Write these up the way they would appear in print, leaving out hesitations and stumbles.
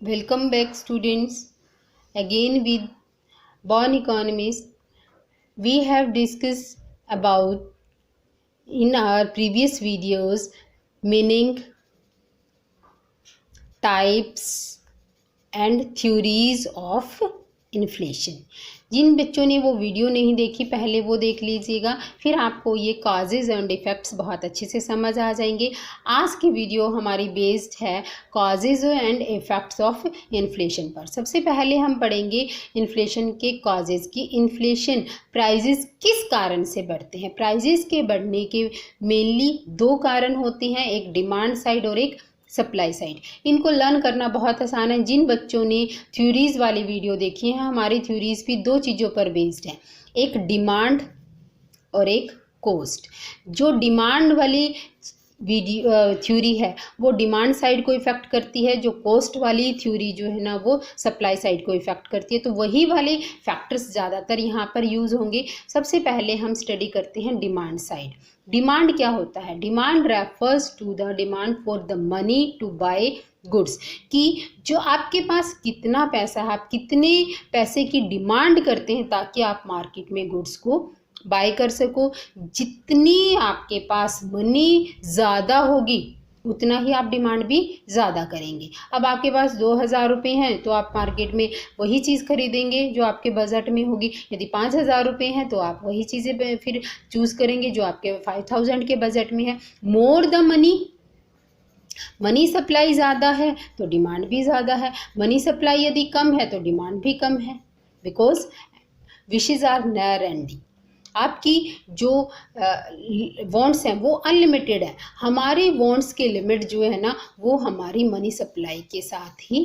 Welcome back, students. Again with Born Economist. We have discussed about in our previous videos meaning, types and theories of inflation. जिन बच्चों ने वो video नहीं देखी पहले वो देख लीजिएगा, फिर आपको ये कॉजेज़ एंड इफ़ेक्ट्स बहुत अच्छे से समझ आ जाएंगे। आज की वीडियो हमारी बेस्ड है causes and effects of inflation पर। सबसे पहले हम पढ़ेंगे इन्फ्लेशन के कॉजेज़ की। इन्फ्लेशन प्राइजेस किस कारण से बढ़ते हैं? प्राइजेस के बढ़ने के मेनली दो कारण होते हैं, एक डिमांड साइड और एक सप्लाई साइड। इनको लर्न करना बहुत आसान है। जिन बच्चों ने थ्योरीज वाली वीडियो देखी है, हमारी थ्योरीज भी दो चीज़ों पर बेस्ड है, एक डिमांड और एक कॉस्ट। जो डिमांड वाली वीडियो थ्योरी है वो डिमांड साइड को इफेक्ट करती है, जो कॉस्ट वाली थ्योरी जो है ना वो सप्लाई साइड को इफेक्ट करती है। तो वही वाले फैक्टर्स ज़्यादातर यहाँ पर यूज़ होंगे। सबसे पहले हम स्टडी करते हैं डिमांड साइड। डिमांड क्या होता है? Demand refers to the demand for the money to buy goods, कि जो आपके पास कितना पैसा है, आप कितने पैसे की डिमांड करते हैं ताकि आप मार्केट में गुड्स को बाय कर सको। जितनी आपके पास मनी ज़्यादा होगी उतना ही आप डिमांड भी ज़्यादा करेंगे। अब आपके पास 2000 रुपये हैं तो आप मार्केट में वही चीज़ खरीदेंगे जो आपके बजट में होगी। यदि 5000 रुपये हैं तो आप वही चीज़ें फिर चूज़ करेंगे जो आपके 5000 के बजट में है। मोर द मनी सप्लाई ज़्यादा है तो डिमांड भी ज़्यादा है। मनी सप्लाई यदि कम है तो डिमांड भी कम है, because wishes are never ending. आपकी जो वांट्स हैं वो अनलिमिटेड है। हमारे वांट्स के लिमिट जो है ना वो हमारी मनी सप्लाई के साथ ही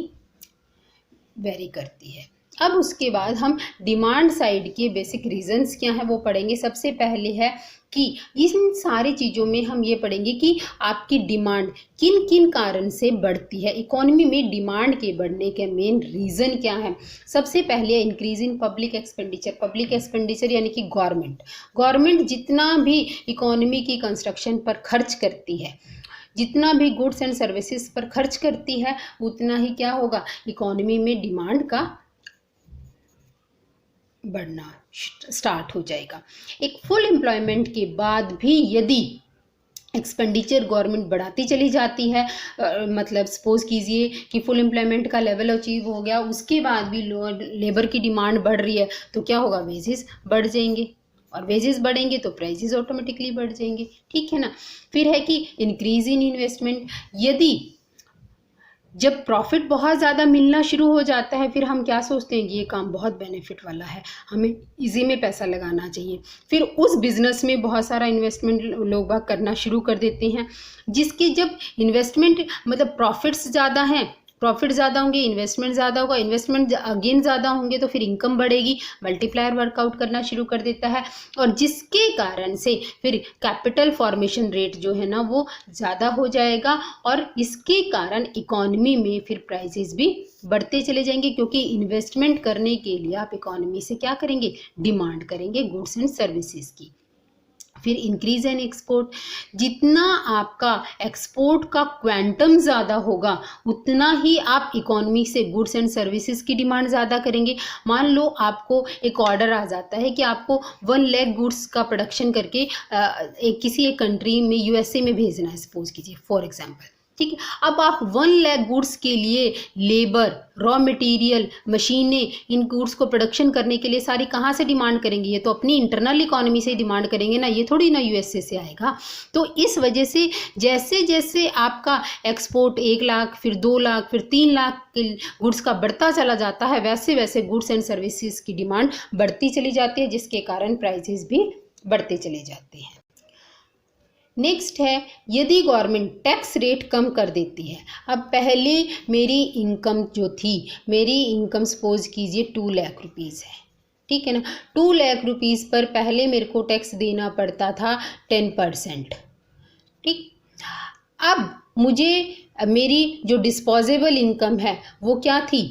वेरी करती है। अब उसके बाद हम डिमांड साइड के बेसिक रीजंस क्या है वो पढ़ेंगे। सबसे पहले है कि इन सारी चीज़ों में हम ये पढ़ेंगे कि आपकी डिमांड किन किन कारण से बढ़ती है। इकोनॉमी में डिमांड के बढ़ने के मेन रीज़न क्या है? सबसे पहले increase in public expenditure. Public expenditure यानी कि गवर्नमेंट जितना भी इकोनॉमी की कंस्ट्रक्शन पर खर्च करती है, जितना भी गुड्स एंड सर्विसेज पर खर्च करती है, उतना ही क्या होगा, इकोनॉमी में डिमांड का बढ़ना स्टार्ट हो जाएगा। एक फुल एम्प्लॉयमेंट के बाद भी यदि एक्सपेंडिचर गवर्नमेंट बढ़ाती चली जाती है, मतलब सपोज कीजिए कि फुल एम्प्लॉयमेंट का लेवल अचीव हो गया, उसके बाद भी लेबर की डिमांड बढ़ रही है, तो क्या होगा, वेजेस बढ़ जाएंगे, और वेजेस बढ़ेंगे तो प्राइसेस ऑटोमेटिकली बढ़ जाएंगे। ठीक है ना। फिर है कि इंक्रीज इन इन्वेस्टमेंट। यदि जब प्रॉफिट बहुत ज़्यादा मिलना शुरू हो जाता है, फिर हम क्या सोचते हैं कि ये काम बहुत बेनिफिट वाला है, हमें इजी में पैसा लगाना चाहिए। फिर उस बिज़नेस में बहुत सारा इन्वेस्टमेंट लोग बाग करना शुरू कर देते हैं, जिसकी जब इन्वेस्टमेंट मतलब प्रॉफिट्स ज़्यादा हैं, प्रॉफिट ज़्यादा होंगे, इन्वेस्टमेंट ज़्यादा होगा, इन्वेस्टमेंट अगेन ज़्यादा होंगे तो फिर इनकम बढ़ेगी, मल्टीप्लायर वर्कआउट करना शुरू कर देता है, और जिसके कारण से फिर कैपिटल फॉर्मेशन रेट जो है ना वो ज़्यादा हो जाएगा, और इसके कारण इकोनॉमी में फिर प्राइसेस भी बढ़ते चले जाएंगे, क्योंकि इन्वेस्टमेंट करने के लिए आप इकोनॉमी से क्या करेंगे, डिमांड करेंगे गुड्स एंड सर्विसेज की। फिर इंक्रीज इन एक्सपोर्ट। जितना आपका एक्सपोर्ट का क्वांटम ज़्यादा होगा उतना ही आप इकोनॉमी से गुड्स एंड सर्विसेज की डिमांड ज़्यादा करेंगे। मान लो आपको एक ऑर्डर आ जाता है कि आपको 1 लाख गुड्स का प्रोडक्शन करके किसी एक कंट्री में, यूएसए में भेजना है, सपोज कीजिए फॉर एग्जांपल। ठीक है। अब आप 1 लाख गुड्स के लिए लेबर, रॉ मटेरियल, मशीनें, इन गुड्स को प्रोडक्शन करने के लिए सारी कहाँ से डिमांड करेंगे? ये तो अपनी इंटरनल इकोनॉमी से डिमांड करेंगे ना, ये थोड़ी ना यूएसए से आएगा। तो इस वजह से जैसे जैसे आपका एक्सपोर्ट 1 लाख, फिर 2 लाख, फिर 3 लाख गुड्स का बढ़ता चला जाता है, वैसे वैसे गुड्स एंड सर्विसेज की डिमांड बढ़ती चली जाती है, जिसके कारण प्राइसेस भी बढ़ते चले जाते हैं। नेक्स्ट है, यदि गवर्नमेंट टैक्स रेट कम कर देती है। अब पहले मेरी इनकम जो थी, मेरी इनकम सपोज कीजिए 2 लाख रुपीज़ है, ठीक है ना। 2 लाख रुपीज़ पर पहले मेरे को टैक्स देना पड़ता था 10%। ठीक। अब मुझे मेरी जो डिस्पोजेबल इनकम है वो क्या थी,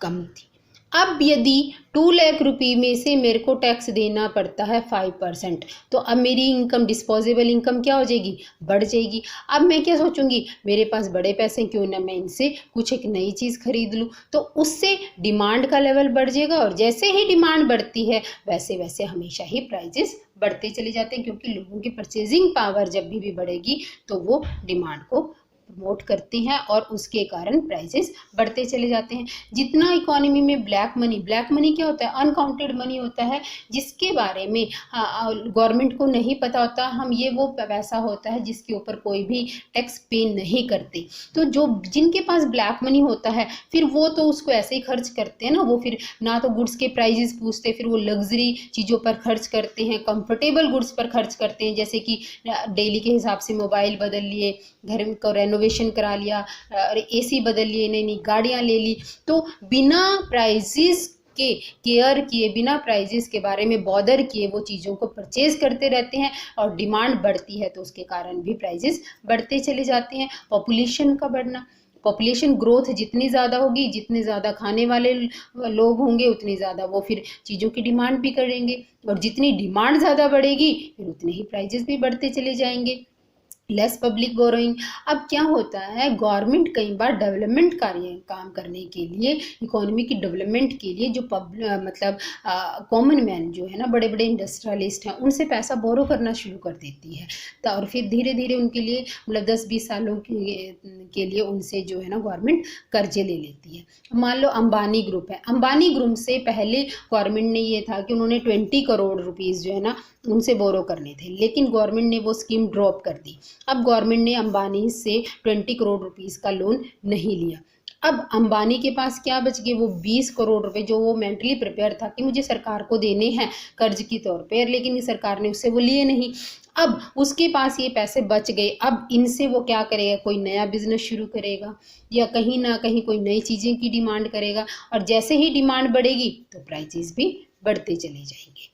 कम थी। अब यदि 2 लाख रुपये में से मेरे को टैक्स देना पड़ता है 5%, तो अब मेरी इनकम, डिस्पोजेबल इनकम क्या हो जाएगी, बढ़ जाएगी। अब मैं क्या सोचूंगी, मेरे पास बड़े पैसे, क्यों ना मैं इनसे कुछ एक नई चीज़ खरीद लूँ, तो उससे डिमांड का लेवल बढ़ जाएगा। और जैसे ही डिमांड बढ़ती है वैसे वैसे हमेशा ही प्राइजेस बढ़ते चले जाते हैं, क्योंकि लोगों की परचेजिंग पावर जब भी बढ़ेगी तो वो डिमांड को प्रमोट करती हैं और उसके कारण प्राइसेस बढ़ते चले जाते हैं। जितना इकोनॉमी में ब्लैक मनी क्या होता है, अनकाउंटेड मनी होता है, जिसके बारे में गवर्नमेंट को नहीं पता होता। हम ये वो पैसा होता है जिसके ऊपर कोई भी टैक्स पे नहीं करते। तो जो जिनके पास ब्लैक मनी होता है फिर वो तो उसको ऐसे ही खर्च करते हैं ना, वो फिर ना तो गुड्स के प्राइजेस पूछते, फिर वो लग्जरी चीज़ों पर खर्च करते हैं, कंफर्टेबल गुड्स पर खर्च करते हैं, जैसे कि डेली के हिसाब से मोबाइल बदल लिए, घर को रेनोवेशन करा लिया, और एसी बदल लिए, नई नई गाड़ियाँ ले ली। तो बिना प्राइजेस के केयर किए, बिना प्राइजेस के बारे में बॉदर किए वो चीज़ों को परचेज करते रहते हैं, और डिमांड बढ़ती है तो उसके कारण भी प्राइजेस बढ़ते चले जाते हैं। पॉपुलेशन का बढ़ना, पॉपुलेशन ग्रोथ जितनी ज़्यादा होगी, जितने ज़्यादा खाने वाले लोग होंगे उतनी ज़्यादा वो फिर चीज़ों की डिमांड भी करेंगे, और जितनी डिमांड ज़्यादा बढ़ेगी फिर उतने ही प्राइजेस भी बढ़ते चले जाएंगे। Less public borrowing. अब क्या होता है, गवर्नमेंट कई बार डेवलपमेंट कार्य काम करने के लिए, इकोनॉमी की डेवलपमेंट के लिए जो मतलब कॉमन मैन जो है ना, बड़े बड़े इंडस्ट्रियलिस्ट हैं, उनसे पैसा बोरो करना शुरू कर देती है। तो और फिर धीरे धीरे उनके लिए मतलब 10-20 सालों के लिए उनसे जो है ना गवर्नमेंट कर्जे ले लेती है। मान लो अंबानी ग्रुप है, अंबानी ग्रुप से पहले गवर्नमेंट ने ये था कि उन्होंने 20 करोड़ रुपीज़ जो है ना उनसे बोरो करने थे, लेकिन गवर्नमेंट ने वो स्कीम ड्रॉप कर दी। अब गवर्नमेंट ने अंबानी से 20 करोड़ रुपीस का लोन नहीं लिया। अब अंबानी के पास क्या बच गए, वो 20 करोड़ रुपए जो वो मेंटली प्रिपेयर था कि मुझे सरकार को देने हैं कर्ज के तौर पे, लेकिन सरकार ने उससे वो लिए नहीं। अब उसके पास ये पैसे बच गए, अब इनसे वो क्या करेगा, कोई नया बिजनेस शुरू करेगा या कहीं ना कहीं कोई नई चीज़ें की डिमांड करेगा, और जैसे ही डिमांड बढ़ेगी तो प्राइसेस भी बढ़ते चले जाएंगे।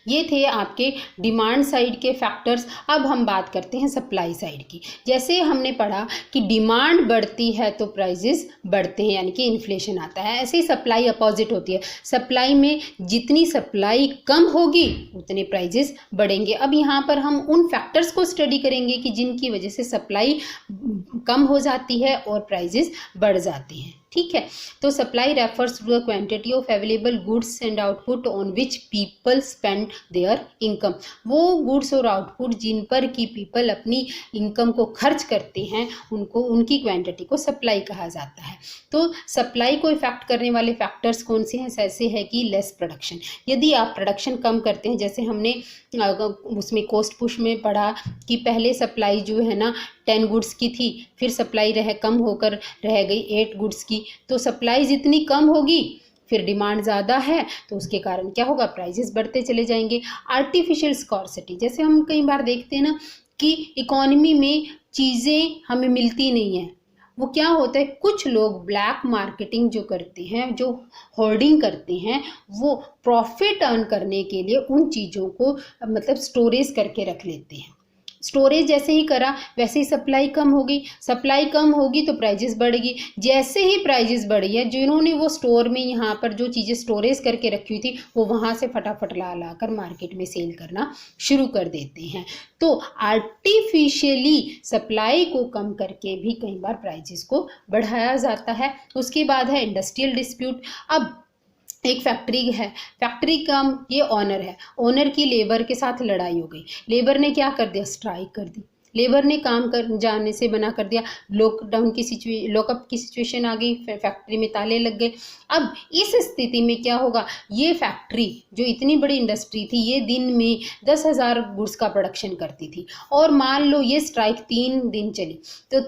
ये थे आपके डिमांड साइड के फैक्टर्स। अब हम बात करते हैं सप्लाई साइड की। जैसे हमने पढ़ा कि डिमांड बढ़ती है तो प्राइजेस बढ़ते हैं, यानी कि इन्फ्लेशन आता है। ऐसे ही सप्लाई अपोजिट होती है, सप्लाई में जितनी सप्लाई कम होगी उतने प्राइजेस बढ़ेंगे। अब यहाँ पर हम उन फैक्टर्स को स्टडी करेंगे कि जिनकी वजह से सप्लाई कम हो जाती है और प्राइजेस बढ़ जाते हैं। ठीक है, तो supply refers to the quantity of available goods and output on which people spend their income. वो गुड्स और आउटपुट जिन पर की पीपल अपनी इनकम को खर्च करते हैं उनको, उनकी क्वांटिटी को सप्लाई कहा जाता है। तो सप्लाई को इफेक्ट करने वाले फैक्टर्स कौन से हैं, ऐसे है कि लेस प्रोडक्शन। यदि आप प्रोडक्शन कम करते हैं, जैसे हमने उसमें कॉस्ट पुश में पढ़ा कि पहले सप्लाई जो है ना 10 गुड्स की थी, फिर सप्लाई कम होकर रह गई 8 गुड्स की। तो सप्लाई जितनी कम होगी फिर डिमांड ज़्यादा है तो उसके कारण क्या होगा, प्राइजेस बढ़ते चले जाएंगे। आर्टिफिशियल स्कॉर्सिटी, जैसे हम कई बार देखते हैं ना कि इकोनॉमी में चीज़ें हमें मिलती नहीं हैं। वो क्या होता है, कुछ लोग ब्लैक मार्केटिंग जो करते हैं, जो होर्डिंग करते हैं, वो प्रॉफिट अर्न करने के लिए उन चीज़ों को मतलब स्टोरेज करके रख लेते हैं। स्टोरेज जैसे ही करा वैसे ही सप्लाई कम होगी, सप्लाई कम होगी तो प्राइजेस बढ़ेगी। जैसे ही प्राइजेस बढ़ी है, जिन्होंने वो स्टोर में यहाँ पर जो चीज़ें स्टोरेज करके रखी हुई थी वो वहाँ से फटाफट ला कर मार्केट में सेल करना शुरू कर देते हैं। तो आर्टिफिशियली सप्लाई को कम करके भी कई बार प्राइजेस को बढ़ाया जाता है। उसके बाद है इंडस्ट्रियल डिस्प्यूट। अब एक फैक्ट्री है, फैक्ट्री का ये ऑनर है, ऑनर की लेबर के साथ लड़ाई हो गई, लेबर ने क्या कर दिया, स्ट्राइक कर दी, लेबर ने काम कर जाने से मना कर दिया, लॉकडाउन की लॉकअप की सिचुएशन आ गई, फैक्ट्री में ताले लग गए। अब इस स्थिति में क्या होगा, ये फैक्ट्री जो इतनी बड़ी इंडस्ट्री थी, ये दिन में 10,000 गुड्स का प्रोडक्शन करती थी, और मान लो ये स्ट्राइक 3 दिन चली तो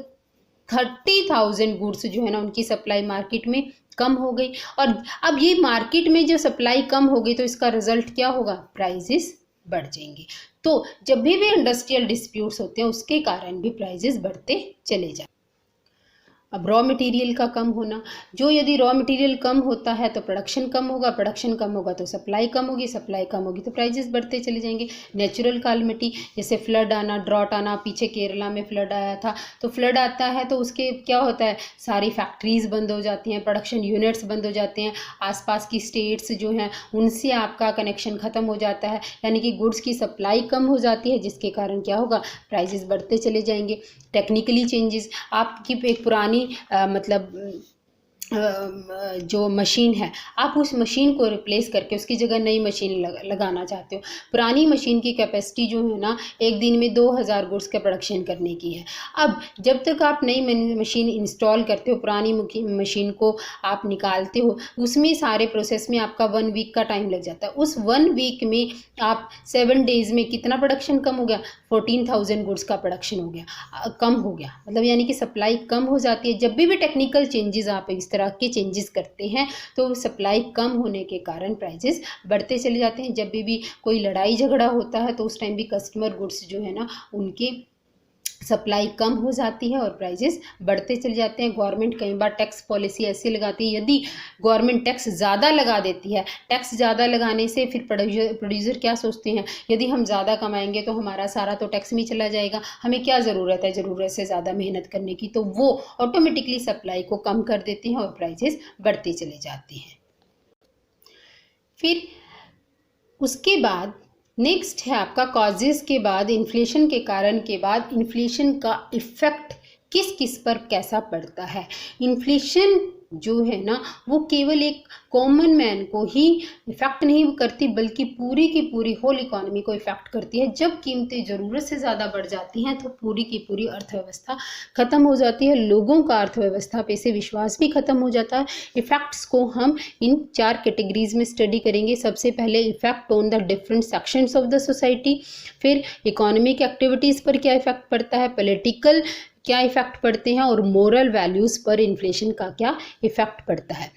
30,000 गुड्स जो है ना उनकी सप्लाई मार्केट में कम हो गई। और अब ये मार्केट में जो सप्लाई कम हो गई तो इसका रिजल्ट क्या होगा, प्राइजेस बढ़ जाएंगे। तो जब भी इंडस्ट्रियल डिस्प्यूट्स होते हैं उसके कारण भी प्राइजेस बढ़ते चले जाते। अब रॉ मटेरियल का कम होना, जो यदि रॉ मटेरियल कम होता है तो प्रोडक्शन कम होगा, प्रोडक्शन कम होगा तो सप्लाई कम होगी, सप्लाई कम होगी तो प्राइजेस बढ़ते चले जाएंगे। नेचुरल कैलामिटी जैसे फ्लड आना, ड्रॉट आना, पीछे केरला में फ्लड आया था, तो फ्लड आता है तो उसके क्या होता है, सारी फैक्ट्रीज बंद हो जाती हैं, प्रोडक्शन यूनिट्स बंद हो जाते हैं, आसपास की स्टेट्स जो हैं उनसे आपका कनेक्शन ख़त्म हो जाता है, यानी कि गुड्स की सप्लाई कम हो जाती है, जिसके कारण क्या होगा, प्राइजेस बढ़ते चले जाएंगे। टेक्निकली चेंजेस, आपकी एक पुरानी मतलब जो मशीन है, आप उस मशीन को रिप्लेस करके उसकी जगह नई मशीन लगाना चाहते हो। पुरानी मशीन की कैपेसिटी जो है ना, एक दिन में 2000 गुड्स का प्रोडक्शन करने की है। अब जब तक आप नई मशीन इंस्टॉल करते हो, पुरानी मशीन को आप निकालते हो, उसमें सारे प्रोसेस में आपका 1 वीक का टाइम लग जाता है। उस 1 वीक में आप 7 डेज़ में कितना प्रोडक्शन कम हो गया, 14,000 गुड्स का प्रोडक्शन हो गया, कम हो गया, मतलब यानी कि सप्लाई कम हो जाती है। जब भी टेक्निकल चेंजेस आप इस तरह के चेंजेस करते हैं तो सप्लाई कम होने के कारण प्राइजेस बढ़ते चले जाते हैं। जब भी कोई लड़ाई झगड़ा होता है तो उस टाइम भी कस्टमर गुड्स जो है ना, उनकी सप्लाई कम हो जाती है और प्राइजेस बढ़ते चले जाते हैं। गवर्नमेंट कई बार टैक्स पॉलिसी ऐसी लगाती है, यदि गवर्नमेंट टैक्स ज़्यादा लगा देती है, टैक्स ज़्यादा लगाने से फिर प्रोड्यूसर क्या सोचते हैं, यदि हम ज़्यादा कमाएंगे तो हमारा सारा तो टैक्स में चला जाएगा, हमें क्या ज़रूरत है ज़रूरत से ज़्यादा मेहनत करने की, तो वो ऑटोमेटिकली सप्लाई को कम कर देते हैं और प्राइजेस बढ़ते चले जाते हैं। फिर उसके बाद नेक्स्ट है आपका कॉजेज़ के बाद, इन्फ्लेशन के कारण के बाद इन्फ्लेशन का इफ़ेक्ट किस किस पर कैसा पड़ता है। इन्फ्लेशन जो है ना, वो केवल एक कॉमन मैन को ही इफ़ेक्ट नहीं करती, बल्कि पूरी की पूरी होल इकोनॉमी को इफ़ेक्ट करती है। जब कीमतें ज़रूरत से ज़्यादा बढ़ जाती हैं तो पूरी की पूरी अर्थव्यवस्था ख़त्म हो जाती है, लोगों का अर्थव्यवस्था पे से विश्वास भी ख़त्म हो जाता है। इफ़ेक्ट्स को हम इन 4 कैटेगरीज में स्टडी करेंगे। सबसे पहले effect on the different sections of the society, फिर इकोनॉमिक एक्टिविटीज़ पर क्या इफ़ेक्ट पड़ता है, पॉलिटिकल क्या इफ़ेक्ट पड़ते हैं, और मोरल वैल्यूज़ पर इन्फ्लेशन का क्या इफ़ेक्ट पड़ता है।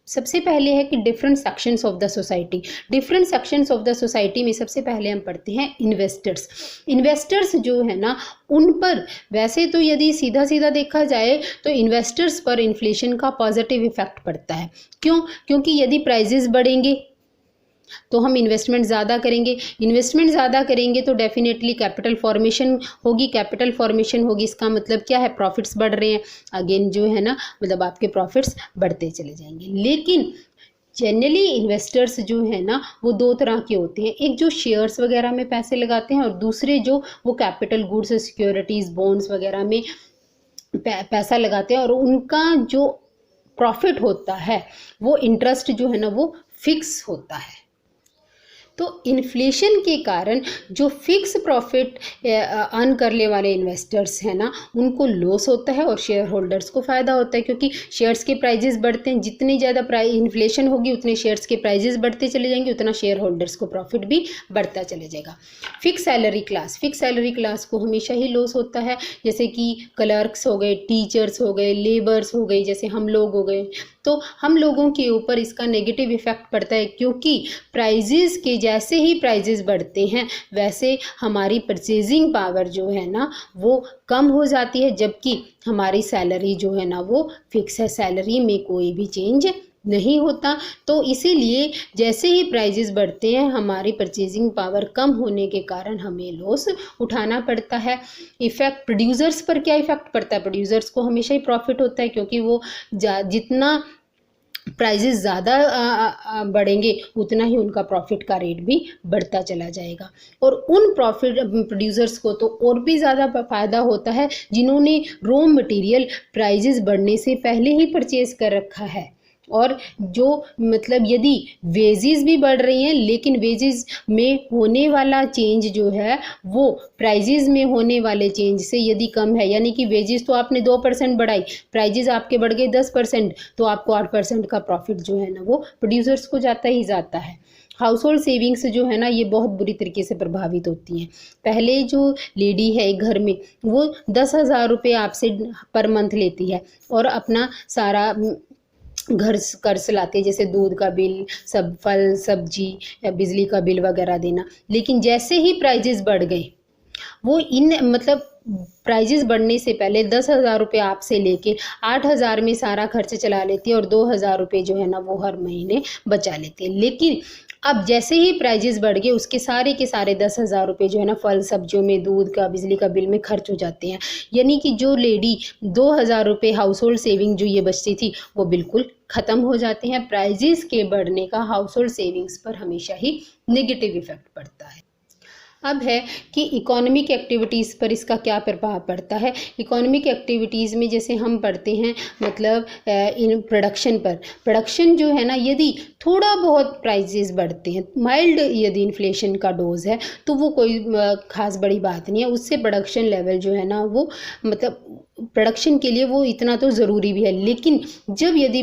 सबसे पहले है कि different sections of the society. Different sections of the society में सबसे पहले हम पढ़ते हैं इन्वेस्टर्स। इन्वेस्टर्स जो है ना, उन पर वैसे तो यदि सीधा सीधा देखा जाए तो इन्वेस्टर्स पर इन्फ्लेशन का पॉजिटिव इफ़ेक्ट पड़ता है। क्यों? क्योंकि यदि प्राइजेस बढ़ेंगे तो हम इन्वेस्टमेंट ज़्यादा करेंगे, इन्वेस्टमेंट ज़्यादा करेंगे तो डेफिनेटली कैपिटल फॉर्मेशन होगी, कैपिटल फॉर्मेशन होगी, इसका मतलब क्या है, प्रॉफिट्स बढ़ रहे हैं, अगेन जो है ना, मतलब आपके प्रॉफिट्स बढ़ते चले जाएंगे। लेकिन जनरली इन्वेस्टर्स जो है ना, वो 2 तरह के होते हैं, एक जो शेयर्स वगैरह में पैसे लगाते हैं, और दूसरे जो वो कैपिटल गुड्स, सिक्योरिटीज़, बॉन्ड्स वगैरह में पैसा लगाते हैं, और उनका जो प्रॉफिट होता है, वो इंटरेस्ट जो है ना, वो फिक्स होता है। तो इन्फ्लेशन के कारण जो फिक्स प्रॉफिट अर्न करने वाले इन्वेस्टर्स हैं ना, उनको लॉस होता है और शेयर होल्डर्स को फ़ायदा होता है, क्योंकि शेयर्स के प्राइजेस बढ़ते हैं, जितनी ज़्यादा इन्फ्लेशन होगी उतने शेयर्स के प्राइजेस बढ़ते चले जाएंगे, उतना शेयर होल्डर्स को प्रॉफिट भी बढ़ता चले जाएगा। फिक्स सैलरी क्लास को हमेशा ही लॉस होता है, जैसे कि क्लर्क्स हो गए, टीचर्स हो गए, लेबर्स हो गए, जैसे हम लोग हो गए, तो हम लोगों के ऊपर इसका नेगेटिव इफ़ेक्ट पड़ता है, क्योंकि प्राइजेस के जैसे ही प्राइजेस बढ़ते हैं वैसे हमारी परचेजिंग पावर जो है ना, वो कम हो जाती है, जबकि हमारी सैलरी जो है ना, वो फिक्स है, सैलरी में कोई भी चेंज नहीं होता। तो इसीलिए जैसे ही प्राइजेस बढ़ते हैं, हमारी परचेजिंग पावर कम होने के कारण हमें लॉस उठाना पड़ता है। इफ़ेक्ट प्रोड्यूसर्स पर क्या इफ़ेक्ट पड़ता है, प्रोड्यूसर्स को हमेशा ही प्रॉफिट होता है, क्योंकि वो जितना प्राइजेस ज़्यादा बढ़ेंगे उतना ही उनका प्रॉफिट का रेट भी बढ़ता चला जाएगा, और उन प्रॉफिट प्रोड्यूसर्स को तो और भी ज़्यादा फ़ायदा होता है जिन्होंने रॉ मटेरियल प्राइजेस बढ़ने से पहले ही परचेज कर रखा है। और जो मतलब यदि वेजेस भी बढ़ रही हैं, लेकिन वेजेस में होने वाला चेंज जो है वो प्राइजेस में होने वाले चेंज से यदि कम है, यानी कि वेजेस तो आपने 2% बढ़ाई, प्राइजेस आपके बढ़ गए 10%, तो आपको 8% का प्रॉफिट जो है ना, वो प्रोड्यूसर्स को जाता ही जाता है। हाउस होल्ड सेविंग्स जो है ना, ये बहुत बुरी तरीके से प्रभावित होती हैं। पहले जो लेडी है एक घर में, वो 10,000 रुपये आपसे पर मंथ लेती है और अपना सारा घर कर्ज लाते हैं, जैसे दूध का बिल, सब फल सब्जी, बिजली का बिल वगैरह देना। लेकिन जैसे ही प्राइजेस बढ़ गए, वो मतलब प्राइजेस बढ़ने से पहले 10,000 रुपये आपसे लेके 8,000 में सारा खर्च चला लेती है और 2,000 रुपये जो है ना वो हर महीने बचा लेती है। लेकिन अब जैसे ही प्राइजेस बढ़ गए उसके सारे 10,000 रुपये जो है ना फल सब्जियों में, दूध का, बिजली का बिल में खर्च हो जाते हैं। यानी कि जो लेडी 2,000 रुपये हाउस होल्ड सेविंग जो ये बचती थी वो बिल्कुल ख़त्म हो जाते हैं। प्राइजेस के बढ़ने का हाउस होल्ड सेविंग्स पर हमेशा ही नेगेटिव इफेक्ट पड़ता है। अब है कि इकोनॉमिक एक्टिविटीज़ पर इसका क्या प्रभाव पड़ता है। इकोनॉमिक एक्टिविटीज़ में जैसे हम पढ़ते हैं मतलब इन प्रोडक्शन पर, प्रोडक्शन जो है ना यदि थोड़ा बहुत प्राइजेस बढ़ते हैं, माइल्ड यदि इन्फ्लेशन का डोज है तो वो कोई ख़ास बड़ी बात नहीं है, उससे प्रोडक्शन लेवल जो है ना वो मतलब प्रोडक्शन के लिए वो इतना तो ज़रूरी भी है। लेकिन जब यदि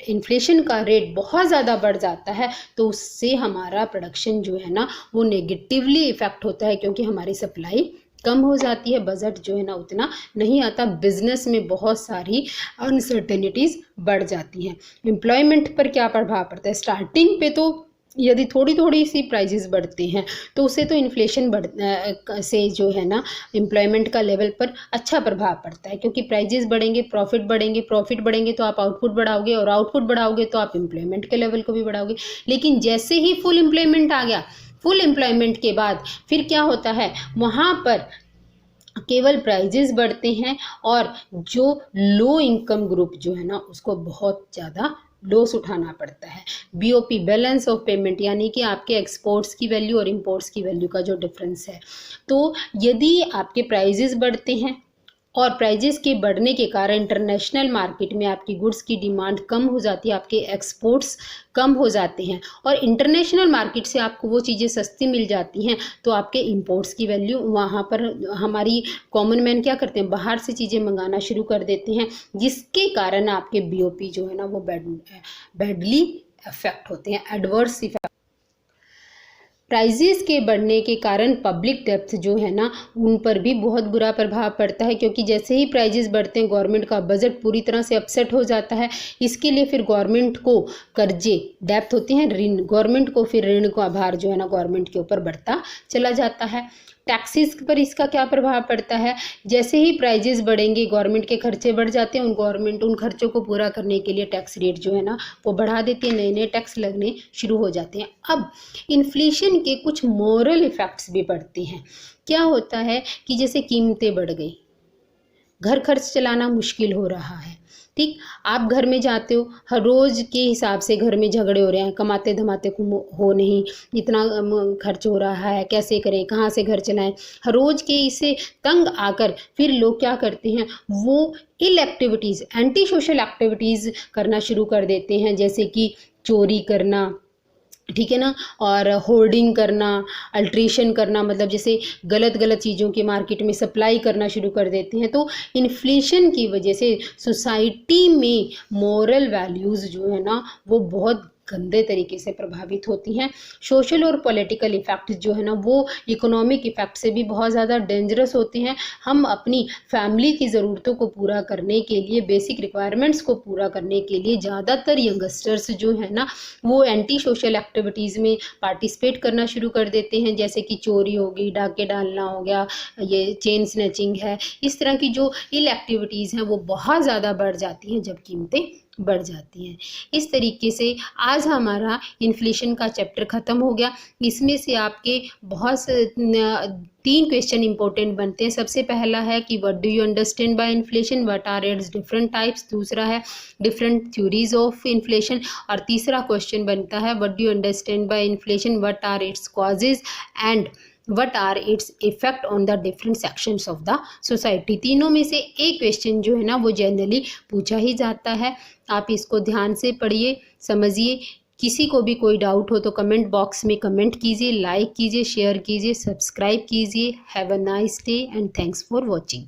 इन्फ्लेशन का रेट बहुत ज़्यादा बढ़ जाता है तो उससे हमारा प्रोडक्शन जो है ना वो नेगेटिवली इफ़ेक्ट होता है, क्योंकि हमारी सप्लाई कम हो जाती है, बजट जो है ना उतना नहीं आता, बिजनेस में बहुत सारी अनसर्टेनिटीज़ बढ़ जाती हैं। एम्प्लॉयमेंट पर क्या प्रभाव पड़ता है। स्टार्टिंग पे तो यदि थोड़ी थोड़ी सी प्राइजेस बढ़ते हैं तो उससे तो इन्फ्लेशन से जो है ना एम्प्लॉयमेंट का लेवल पर अच्छा प्रभाव पड़ता है, क्योंकि प्राइजेस बढ़ेंगे, प्रॉफिट बढ़ेंगे तो आप आउटपुट बढ़ाओगे और आउटपुट बढ़ाओगे तो आप एम्प्लॉयमेंट के लेवल को भी बढ़ाओगे। लेकिन जैसे ही फुल एम्प्लॉयमेंट आ गया, फुल एम्प्लॉयमेंट के बाद फिर क्या होता है, वहाँ पर केवल प्राइजेस बढ़ते हैं और जो लो इनकम ग्रुप जो है ना उसको बहुत ज़्यादा लॉस उठाना पड़ता है। बीओपी, बैलेंस ऑफ पेमेंट, यानी कि आपके एक्सपोर्ट्स की वैल्यू और इंपोर्ट्स की वैल्यू का जो डिफरेंस है। तो यदि आपके प्राइजेस बढ़ते हैं और प्राइजेस के बढ़ने के कारण इंटरनेशनल मार्केट में आपकी गुड्स की डिमांड कम हो जाती है, आपके एक्सपोर्ट्स कम हो जाते हैं और इंटरनेशनल मार्केट से आपको वो चीज़ें सस्ती मिल जाती हैं, तो आपके इंपोर्ट्स की वैल्यू, वहाँ पर हमारी कॉमन मैन क्या करते हैं, बाहर से चीज़ें मंगाना शुरू कर देते हैं, जिसके कारण आपके बीओपी जो है ना वो बैडली अफेक्ट होते हैं, एडवर्स इफेक्ट। प्राइजेस के बढ़ने के कारण पब्लिक डेप्थ जो है ना उन पर भी बहुत बुरा प्रभाव पड़ता है, क्योंकि जैसे ही प्राइजेस बढ़ते हैं गवर्नमेंट का बजट पूरी तरह से अपसेट हो जाता है। इसके लिए फिर गवर्नमेंट को कर्जे, डेप्थ होते हैं ऋण, गवर्नमेंट को फिर ऋण का भार जो है ना गवर्नमेंट के ऊपर बढ़ता चला जाता है। टैक्सेस पर इसका क्या प्रभाव पड़ता है, जैसे ही प्राइजेस बढ़ेंगे गवर्नमेंट के खर्चे बढ़ जाते हैं, गवर्नमेंट उन खर्चों को पूरा करने के लिए टैक्स रेट जो है ना वो बढ़ा देती है, नए नए टैक्स लगने शुरू हो जाते हैं। अब इन्फ्लेशन के कुछ मोरल इफेक्ट्स भी पड़ते हैं। क्या होता है कि जैसे कीमतें बढ़ गई, घर खर्च चलाना मुश्किल हो रहा है, ठीक, आप घर में जाते हो, हर रोज़ के हिसाब से घर में झगड़े हो रहे हैं, कमाते धमाते हो नहीं, इतना खर्च हो रहा है, कैसे करें, कहाँ से घर चलाएं, हर रोज़ के इसे तंग आकर फिर लोग क्या करते हैं, वो इल एक्टिविटीज़, एंटी सोशल एक्टिविटीज़ करना शुरू कर देते हैं, जैसे कि चोरी करना, ठीक है ना, और होर्डिंग करना, अल्ट्रेशन करना, मतलब जैसे गलत गलत चीज़ों की मार्केट में सप्लाई करना शुरू कर देते हैं। तो इन्फ्लेशन की वजह से सोसाइटी में मोरल वैल्यूज़ जो है ना वो बहुत गंदे तरीके से प्रभावित होती हैं। सोशल और पॉलिटिकल इफ़ेक्ट्स जो है ना वो इकोनॉमिक इफ़ेक्ट से भी बहुत ज़्यादा डेंजरस होते हैं। हम अपनी फैमिली की ज़रूरतों को पूरा करने के लिए, बेसिक रिक्वायरमेंट्स को पूरा करने के लिए ज़्यादातर यंगस्टर्स जो है ना वो एंटी सोशल एक्टिविटीज़ में पार्टिसिपेट करना शुरू कर देते हैं, जैसे कि चोरी हो गई, डाके डालना हो गया, ये चेन स्नैचिंग है, इस तरह की जो इल एक्टिविटीज़ हैं वो बहुत ज़्यादा बढ़ जाती हैं जब कीमतें बढ़ जाती हैं। इस तरीके से आज हमारा इन्फ्लेशन का चैप्टर ख़त्म हो गया। इसमें से आपके बहुत से 3 क्वेश्चन इंपॉर्टेंट बनते हैं। सबसे पहला है कि what do you understand by inflation, what are its different types, दूसरा है डिफरेंट थ्योरीज ऑफ इन्फ्लेशन, और तीसरा क्वेश्चन बनता है what do you understand by inflation, what are its causes and what are its effect on the different sections of the society। तीनों में से एक क्वेश्चन जो है ना वो जनरली पूछा ही जाता है। आप इसको ध्यान से पढ़िए, समझिए। किसी को भी कोई डाउट हो तो कमेंट बॉक्स में कमेंट कीजिए, लाइक कीजिए, शेयर कीजिए, सब्सक्राइब कीजिए। Have a nice day and thanks for watching.